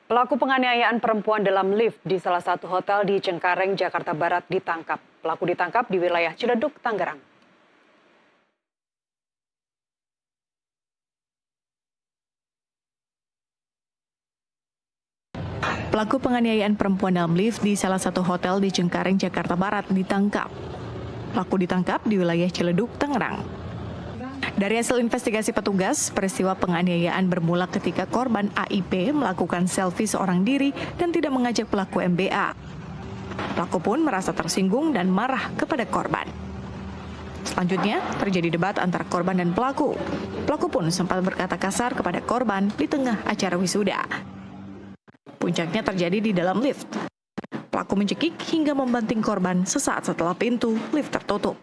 Pelaku penganiayaan perempuan dalam lift di salah satu hotel di Cengkareng, Jakarta Barat ditangkap. Pelaku ditangkap di wilayah Ciledug, Tangerang. Pelaku penganiayaan perempuan dalam lift di salah satu hotel di Cengkareng, Jakarta Barat ditangkap. Pelaku ditangkap di wilayah Ciledug, Tangerang. Dari hasil investigasi petugas, peristiwa penganiayaan bermula ketika korban AIP melakukan selfie seorang diri dan tidak mengajak pelaku MBA. Pelaku pun merasa tersinggung dan marah kepada korban. Selanjutnya, terjadi debat antara korban dan pelaku. Pelaku pun sempat berkata kasar kepada korban di tengah acara wisuda. Puncaknya terjadi di dalam lift. Pelaku mencekik hingga membanting korban sesaat setelah pintu lift tertutup.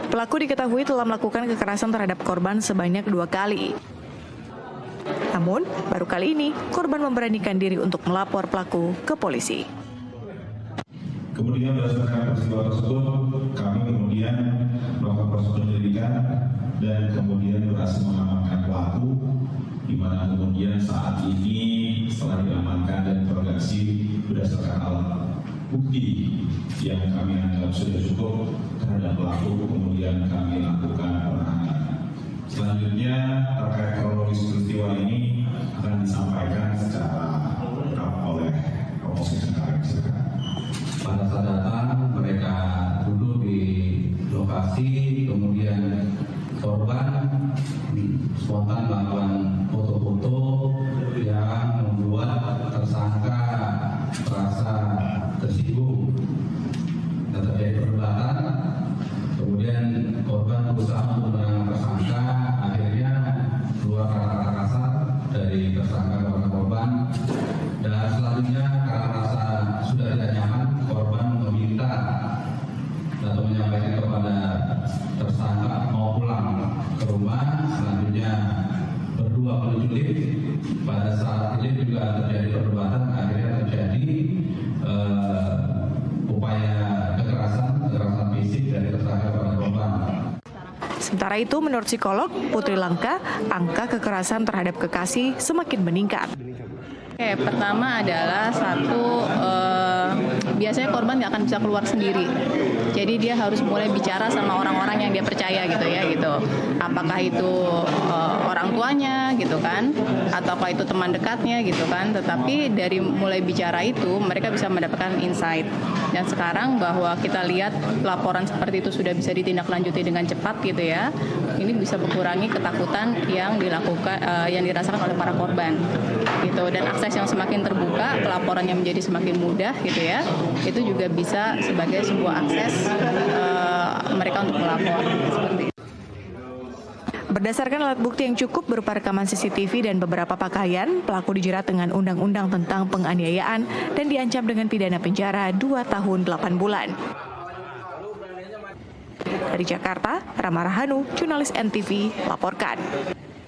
Pelaku diketahui telah melakukan kekerasan terhadap korban sebanyak 2 kali. Namun, baru kali ini korban memberanikan diri untuk melapor pelaku ke polisi. Kemudian berdasarkan peristiwa tersebut, kami kemudian melakukan proses penyelidikan dan kemudian berhasil mengamankan pelaku, di mana kemudian saat ini setelah diamankan dan interogasi berdasarkan alat bukti yang kami anggap sudah cukup terhadap pelaku, kemudian kami lakukan penahanan. Selanjutnya terkait kronologis peristiwa ini akan disampaikan secara lengkap oleh Polsek Cengkareng. Pada saat datang mereka duduk di lokasi, kemudian korban spontan melakukan foto-foto yang membuat tersangka merasa tersinggung dan terjadi perdebatan. Kemudian korban berusaha untuk menenangkan tersangka, akhirnya keluar kata-kata kasar dari tersangka kepada korban, dan selanjutnya karena merasa sudah tidak nyaman, korban meminta atau menyampaikan kepada tersangka mau pulang ke rumah. Selanjutnya berdua menuju lift. Pada saat lift juga terjadi perdebatan, akhirnya terjadi upaya kekerasan fisik dari tersangka kepada korban. Sementara itu, menurut psikolog Putri Langka, angka kekerasan terhadap kekasih semakin meningkat. Oke, pertama adalah biasanya korban nggak akan bisa keluar sendiri. Jadi dia harus mulai bicara sama orang-orang yang dia percaya gitu ya gitu. Apakah itu orang tuanya gitu kan, ataukah itu teman dekatnya gitu kan. Tetapi dari mulai bicara itu mereka bisa mendapatkan insight. Dan sekarang bahwa kita lihat laporan seperti itu sudah bisa ditindaklanjuti dengan cepat gitu ya. Ini bisa mengurangi ketakutan yang dirasakan oleh para korban gitu. Dan akses yang semakin terbuka, pelaporan yang menjadi semakin mudah gitu ya. Itu juga bisa sebagai sebuah akses mereka untuk melapor seperti itu. Berdasarkan alat bukti yang cukup berupa rekaman CCTV dan beberapa pakaian, pelaku dijerat dengan undang-undang tentang penganiayaan dan diancam dengan pidana penjara 2 tahun 8 bulan. Dari Jakarta, Rama Rahanu, jurnalis NTV, melaporkan.